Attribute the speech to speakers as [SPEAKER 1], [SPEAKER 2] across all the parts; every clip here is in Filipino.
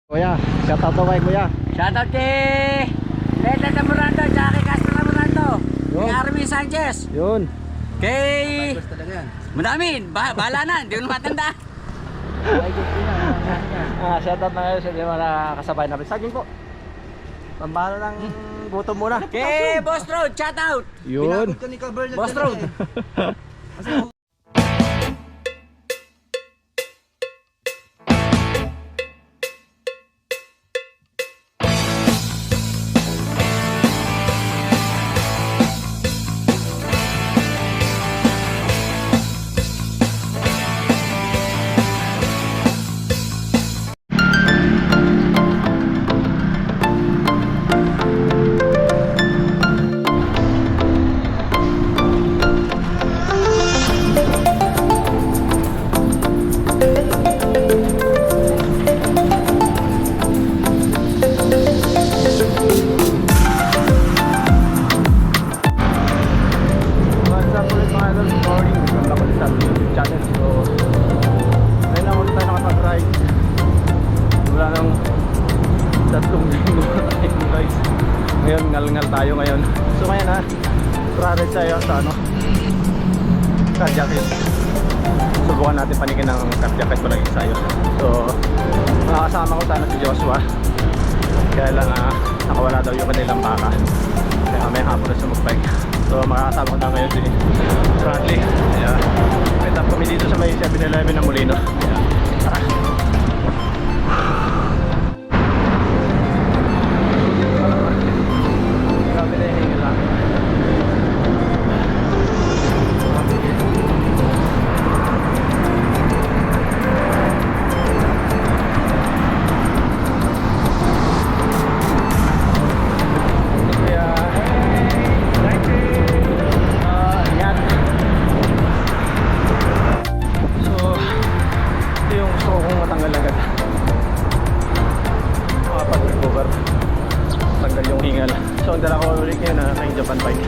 [SPEAKER 1] Kuya, shout out kay kuya.
[SPEAKER 2] Shoutout kay Leda Tamurando, tsaka kay Castro Tamurando, kay Armin Sanchez,
[SPEAKER 1] Yun.
[SPEAKER 2] kay... Madami, bahala na, hindi ko na matanda.
[SPEAKER 1] Shout out na kayo sa mga kasabay namin. Saging po. Pambalo ng buto muna.
[SPEAKER 2] Kay Boss Road, shoutout.
[SPEAKER 1] Yun.
[SPEAKER 2] Boss Road.
[SPEAKER 1] What's up ulit mga idol? Good morning. Welcome back ulit sa ating YouTube channel. So, ngayon lang ulit tayo nakapag-ride. Wala nang 3 linggo na tayo guys. Ngayon, ngal-ngal tayo ngayon. So ngayon ha, pra-ride tayo sa Cardiac. Subukan natin panikin ng Cardiac pala yung ensayo. So, makakasama ko sana si Joshua. Kaya lang nakawala daw yung kanilang baka. Kaya may hapon na siya mag-bike. So makakasama ko na ngayon si Bradley. Kaya meet up kami dito sa may 7-Eleven na Molino. Kaya tara. Grabe na yung hingil lang. So ang dala ko ulit ngayon na kay Japan bike.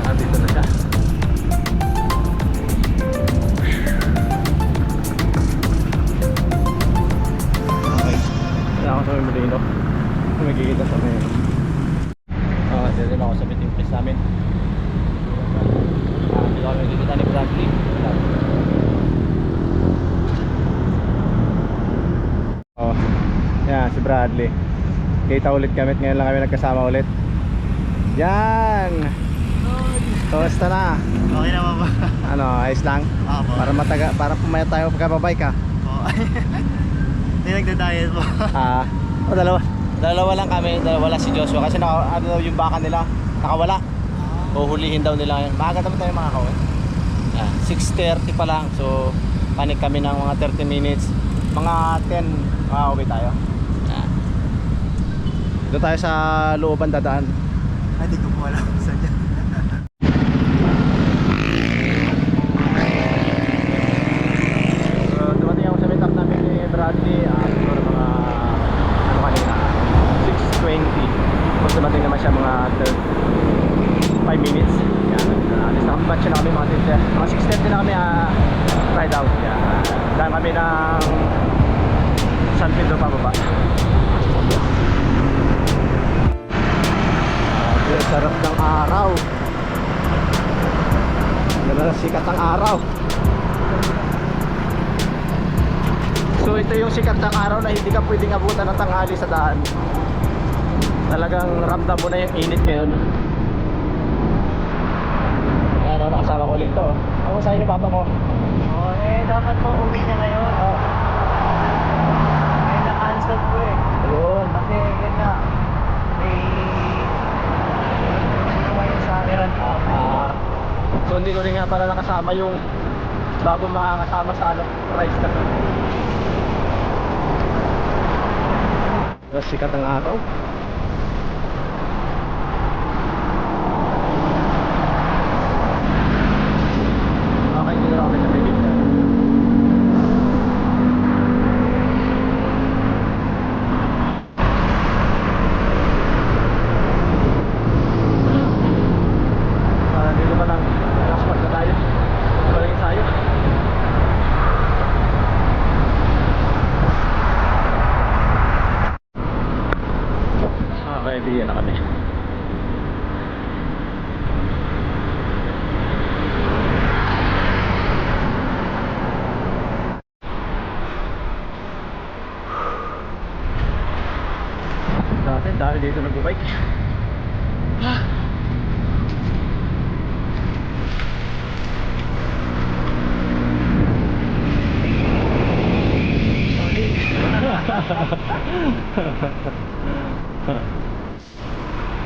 [SPEAKER 1] Nandito na siya. Okay. Kaya ako sa may Molino. Magkikita sa may dito na ako sa meeting place namin. Dito kami nakikita ni Bradley. Oh, yan si Bradley. Kita ulit kami at ngayon lang kami nagkasama ulit. Yan. Kamusta na?
[SPEAKER 3] Okay na ba?
[SPEAKER 1] Ano, ayos lang?
[SPEAKER 3] Opo.
[SPEAKER 1] Para pumayat tayo pagkababike ka.
[SPEAKER 3] Oo. Hindi nagda-diet po.
[SPEAKER 1] Dalawa lang kami, wala si Joshua kasi yung baka nila nakawala. Huhulihin daw nila yun. Maaga naman tayo makakawin. 6:30 pa lang. So panik kami ng mga 30 minutes. Mga 10 makakawin tayo. Doon tayo sa looban dadaan.
[SPEAKER 3] Ay, di ko po alam kung saan yan.
[SPEAKER 1] So dumating ako sa meetup namin ni Bradley. Siguro mga kanina 6:20. Tapos dumating naman siya mga 5 minutes. Yan, alis na kami. Batch na kami mga 10. Mga 6:30 na kami ride out. Yan, dahil kami ng San Pedro pababa. Sarap ng araw. Ganda na sikat ng araw. So ito yung sikat ng araw na hindi ka pwedeng abutan ng tanghali sa daan. Talagang ramdam mo na yung init ngayon. Ano, nakasama ko ulit to. Ako sa'yo ni papa mo.
[SPEAKER 3] Oo, dapat po uwi na ngayon. Ay, na-cancel po eh.
[SPEAKER 1] Ayun.
[SPEAKER 3] Kasi yun nga, may yung sa akin.
[SPEAKER 1] So hindi ko rin nga pala nakasama yung bago makakasama sa price na to. Sikat ng araw. Okay, dito na kami sa Pilipinas. Nakaka-idea na kami. Dami dito nag-bike.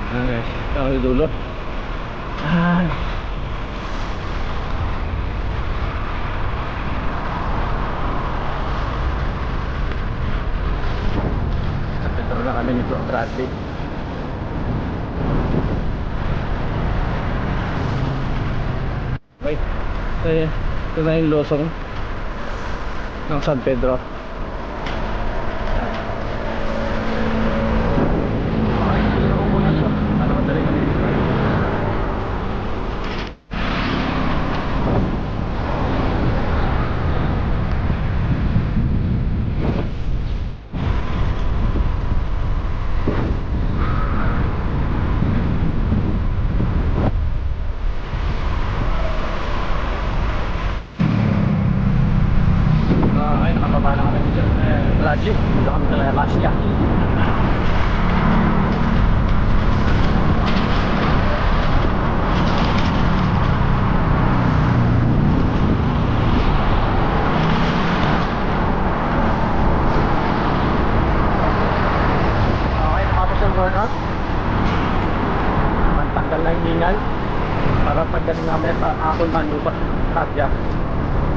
[SPEAKER 1] Okay, tayo dulo. Ito na kami ni Bro Bradley. Wait, ito na yung losong ng San Pedro. Ay, nakababa na kami dito. Bradley, dito kami sa Alaska. Okay, nakapos ang workout. Mantanggal na yung hingal. Para pagdating namin ako na lupa. Katya.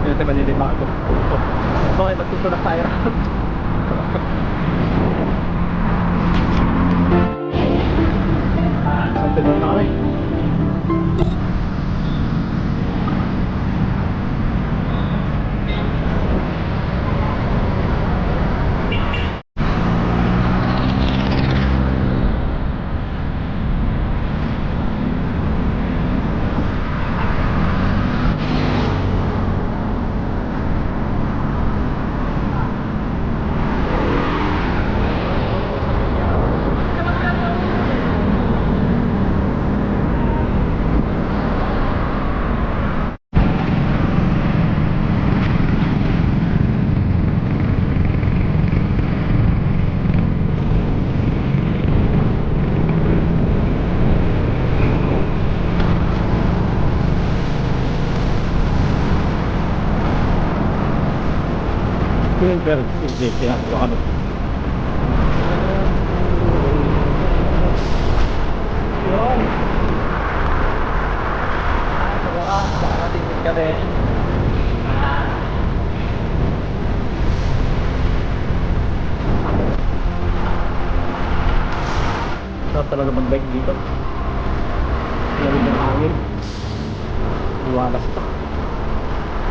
[SPEAKER 1] Yun tayo manilima ako. Okay, magtutulak tayo. Sampai na kami. Pero hindi pinagawa kami. Yun. Nakakatingin ka rin. Sarap talaga mag-bike dito. Lamig ng hangin. Iwalas pa.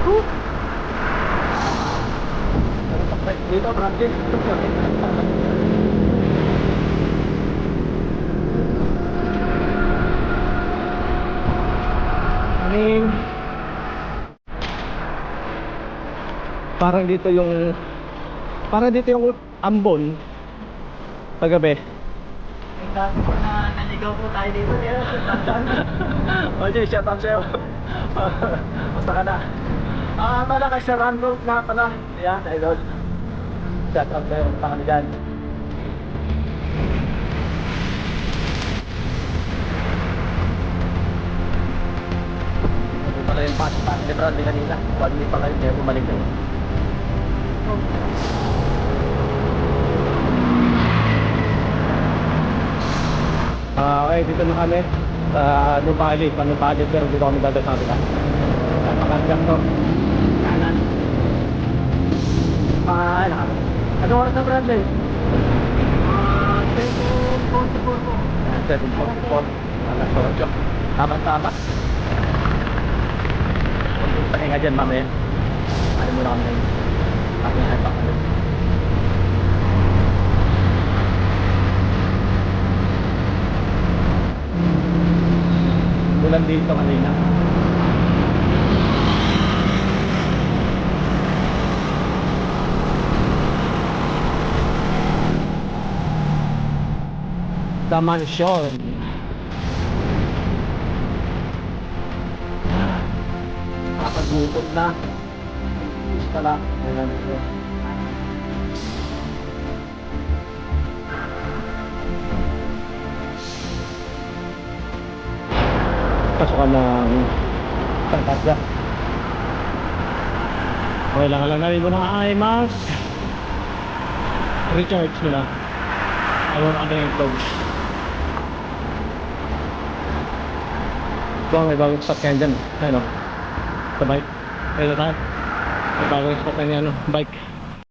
[SPEAKER 1] Woo! Dito, Francis. Morning. Parang dito yung Ambon paggabi.
[SPEAKER 3] Yung dati po na naligaw po tayo dito.
[SPEAKER 1] Okay, shout out sa'yo. Basta ka na. Pala kay Sir Randolph nga pala. Yan, idol. Shout out sa'yo. Basta ka na dyan. Ito pala yung pasok ni Bradley kanina. One week pa kayo, kaya bumalik kayo. Okay, dito na kami sa Nupali, Panupali, pero dito kami dadal sa atin. Napakagam to. Kanan. Ano oras na, Bradley?
[SPEAKER 3] 7:44 po.
[SPEAKER 1] 7:44. Alas 8. Tama-tama. Pahinga dyan, mamaya. Ano muna kami ngayon? Pahinga pa kami. Ulan dito kanina. The Mansion. Nakagukod na. Pala. Pasukan ng Pagkatya. Kailangan lang namin mo ng IMAX. Recharge mo na. Ayaw na yung vlog. May bagong spot kayo dyan. Ayun o. Sa bike. Ayun na tayo. May bagong spot na niya, bike.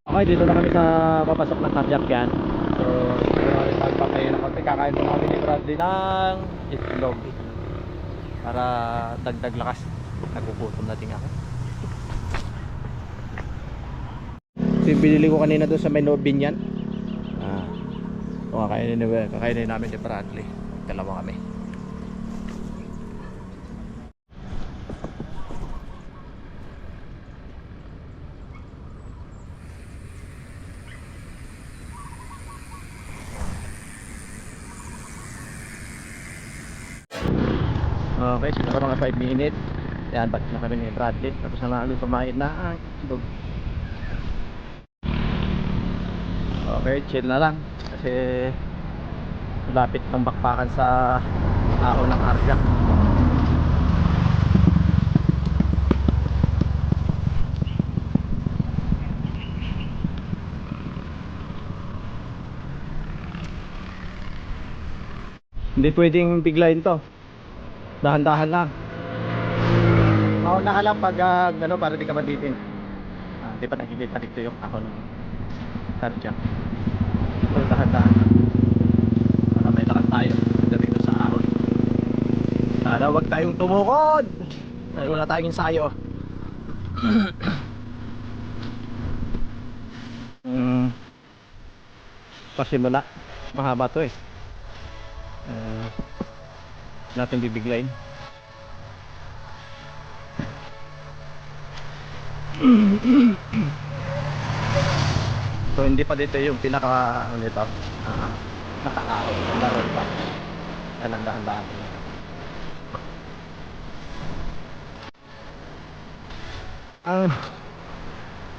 [SPEAKER 1] Okay, dito na kami sa papasok ng Taryak yan. So, dito na kami magpapayin ng konti. Kakain po kami ni Bradley ng itlog. Para dagdag lakas. Nagugutom na din ako. Pinili ko kanina doon sa may Nobin yan. Kakainin namin ni Bradley. Dalawa kami. Okay, siguro mga 5 minutes. Yan, ba't na kami ni Bradley. Tapos na namin kumain na ang itlog. Okay, chill na lang. Kasi lapit ng bakpakan sa ahon ng Arga. Hindi pwedeng biglayin to. Dahan-dahan lang. Mauna ka lang pag ano, para di ka matitin. Hindi pa nakikita dito yung ahon ng Arga. So dahan-dahan. Para may lakad tayo dito sa ahon. Sana wag tayong tumukod. Dahil wala tayong ensayo. Pasimula. Mahaba to eh. Natin bibiglayin. So hindi pa dito yung pinaka ano nito. Nakakaon. Laro pa. Yan ang dahan-dahan.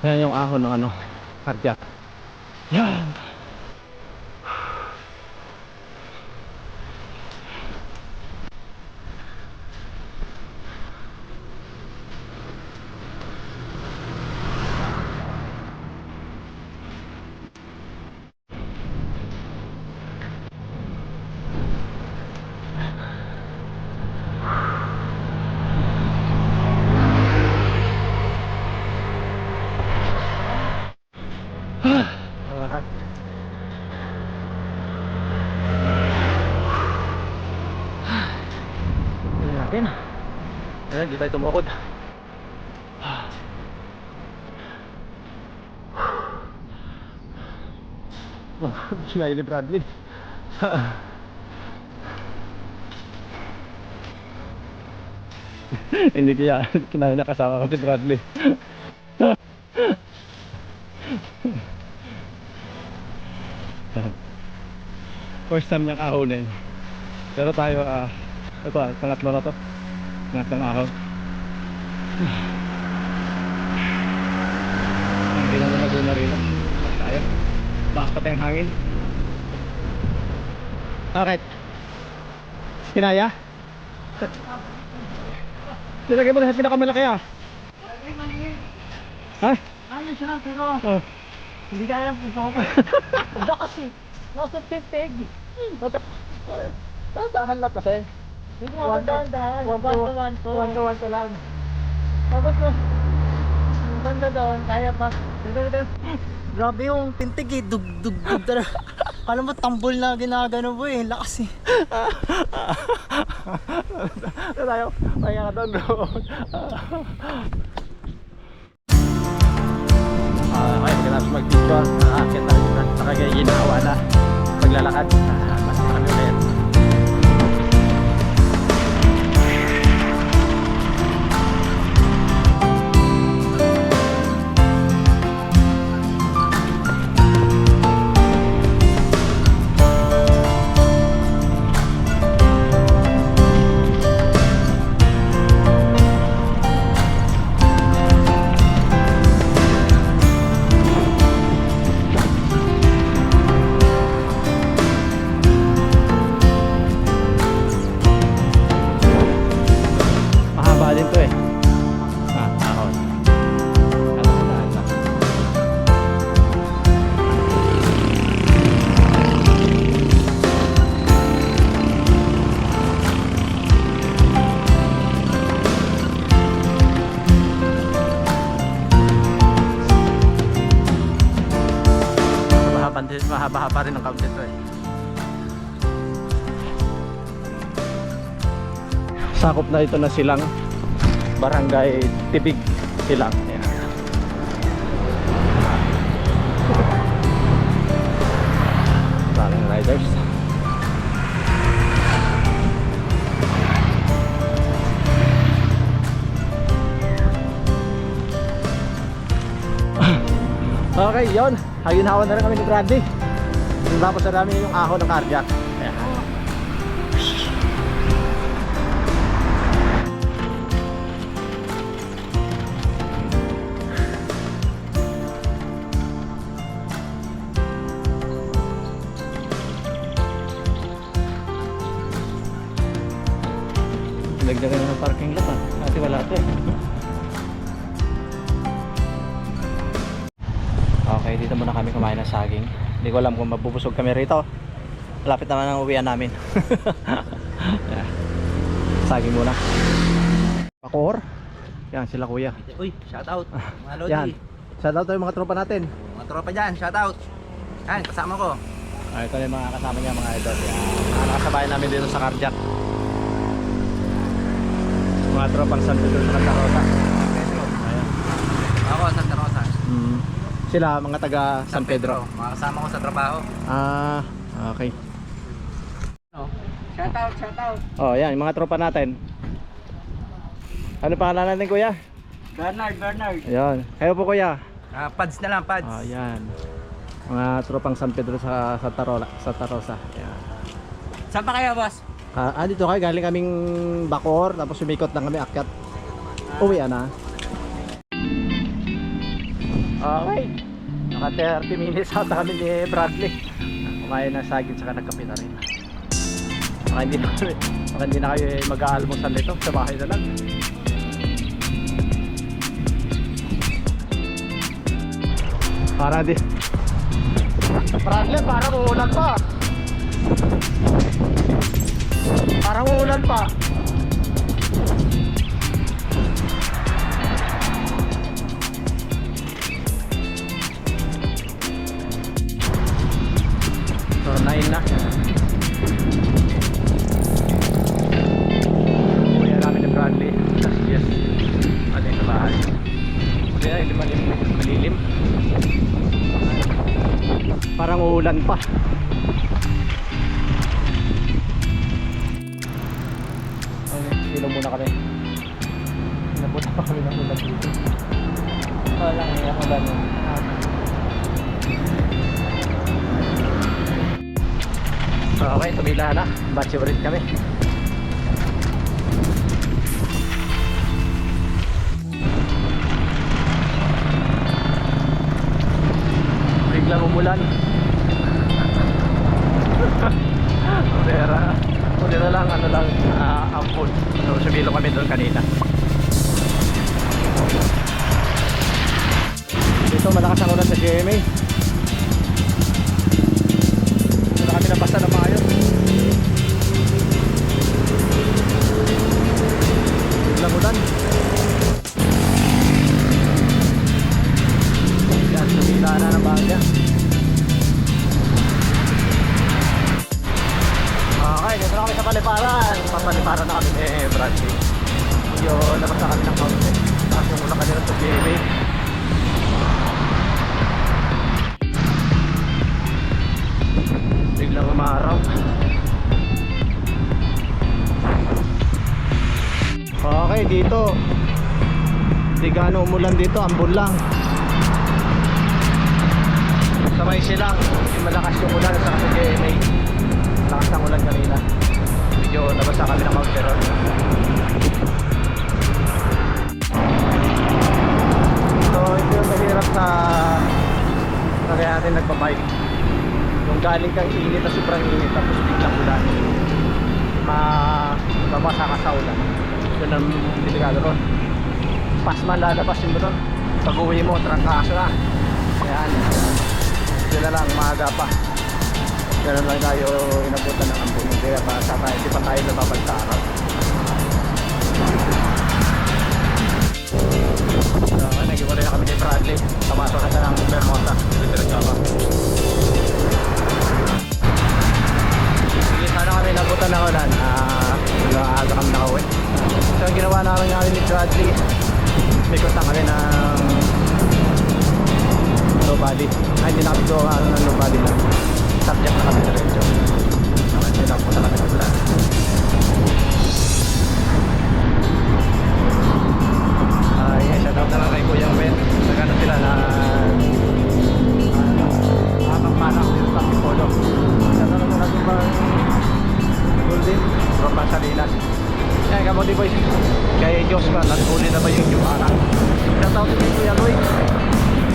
[SPEAKER 1] Yan yung ahon ng ano, Cardiac. Yan. Ayan, hindi tayo tumukod. Sinayin ni Bradley. Hindi kaya kinahin na kasama ko si Bradley. First time niyang ahonin. Pero tayo ito, pangatlo na to. Pangatlong ahon. Hindi na naguna rin. Tayo. Bakas pa tayong hangin. Bakit? Kinaya? Nilagay mo na sa pinakamalaki ah. Ha?
[SPEAKER 3] Ayun siya, pero
[SPEAKER 1] Oh.
[SPEAKER 3] hindi kaya po sa ako. Ito kasi, nasa pipeg.
[SPEAKER 1] Dahan lang kasi.
[SPEAKER 3] Hindi mo dahan-dahan. One to one lang. Tapos yung banda doon, kaya pa. Grabe yung pintig eh, dug-dug talaga. Alam mo, tambol na ginagano mo eh, lakas eh.
[SPEAKER 1] Ito tayo, kaya ka doon bro. Okay, pagkatapos mag-picture, nakakit na rin na. Nakaginawa na paglalakad. Mas na kami ulit. mahaba-haba rin ang kaunti to eh. Sakop na ito na Silang, Barangay Tibig, Silang. Ayan. Maraming riders. Okay, yon. Haginhawan na rin kami ni Bradley. Tapos na namin yung ahon ng cardiac. Ayan. Nagdagan ng parking lot kasi wala ito eh. Okay, dito muna kami kumain ng saging. Hindi ko alam kung mabubusog kami rito. Malapit naman ang uwian namin. Yeah. Saging muna. Pakor. Yan sila kuya.
[SPEAKER 2] Uy, shout out. Mga Lodi.
[SPEAKER 1] Yan. Shout out to yung mga tropa natin.
[SPEAKER 2] Mga tropa dyan, shout out. Yan, kasama ko.
[SPEAKER 1] Ito na yung mga kasama niya mga idol. Yan. Nakasabay namin dito sa cardiac. Mga tropang San Pedro sa Santa Rosa. Ayan.
[SPEAKER 2] Ako, Santa Rosa.
[SPEAKER 1] Sila mga taga San Pedro.
[SPEAKER 2] Mga kasama ko sa trabaho.
[SPEAKER 1] Ah, okay.
[SPEAKER 2] Shout out, shout out.
[SPEAKER 1] Oh, yan yung mga tropa natin. Ano pangalan natin kuya?
[SPEAKER 2] Bernard.
[SPEAKER 1] Ayan. Kayo po kuya.
[SPEAKER 2] Pads na lang, pads.
[SPEAKER 1] Ah, yan. Mga tropang San Pedro sa Santa Rosa. Ayan.
[SPEAKER 2] Saan pa kayo, boss?
[SPEAKER 1] Dito kayo galing kaming Bacoor, tapos sumikot lang kami akyat. Uwi na. Okay. Naka 30 minutes ata kami ni Bradley. Kumain ng saging saka nagkape na rin. Baka hindi na kayo mag-aalmusal nito, sa bahay na lang. Para di Bradley, parang uulan pa. Parang uulan pa. So 9 na. Uwi na namin ni Bradley. Yes. Ano yung sa bahay? Hindi na, hindi malilim. Parang uulan pa. Silo muna kami. Nabuta pa kami ng ulan dito. Wala nga yung ulan. Okay, tumila na. Batch ulit kami. Biglang umulan. Pwede na lang, ampun. So, sumilo kami doon kanina. Dito, malakas ang ulan sa GMA. Dito na kami nabasa na maayos. Biglang ulan. Yan, sumila na ng bagya. Okay, dito na kami sa Paliparan. Papaliparan na kami ni Bradley. Yun, labas na kami ng kaunti. Tapos yung ulang kanila sa GMA. Biglang umaraw. Okay, dito di gaano umulan dito, ambon lang. Sa may Silang, yung malakas yung ulan sa GMA. Lakas ng ulan kanina. Medyo nabasa kami ng Mount Peron. So ito yung mahirap sa kaya natin nagpabike. Yung galing kang init na sobrang init tapos biglang ulan, mabasa ka sa ulan. Yun ang delikado ron. Pasman lalabas yung doon. Pag uwi mo, trangkaso na. Ayan. Yun na lang, maaga pa. Ganun lang tayo inabutan ng ambon. Kaya hindi pa tayo nababal sa araw. So, nag-iwalay na kami ni Bradley. Tamasok na ng Vermonta. Diretso ako. Paano kami nabutan ng ulan? Nag-aaga kami nakauwi. So ang ginawa namin ni Bradley, mikot na kami ng low body. Hindi na kami gawa ng low body na. Subject na kami diretso. Hindi na punta kami ng ulan. Shoutout na lang kay Kuya Ben. Nagano sila na atang panak dito sa Polo. Shoutout na lang pang Golden from Pasalinas. Yan, Kamote Boys. Kay Diyos pa, nag-uli na ba yung Jumara? Shoutout kay Kuya Lloyd.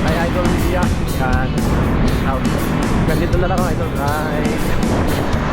[SPEAKER 1] Kay Idol Media. Yan. Out. Ganito na lang ako, Idol. Bye.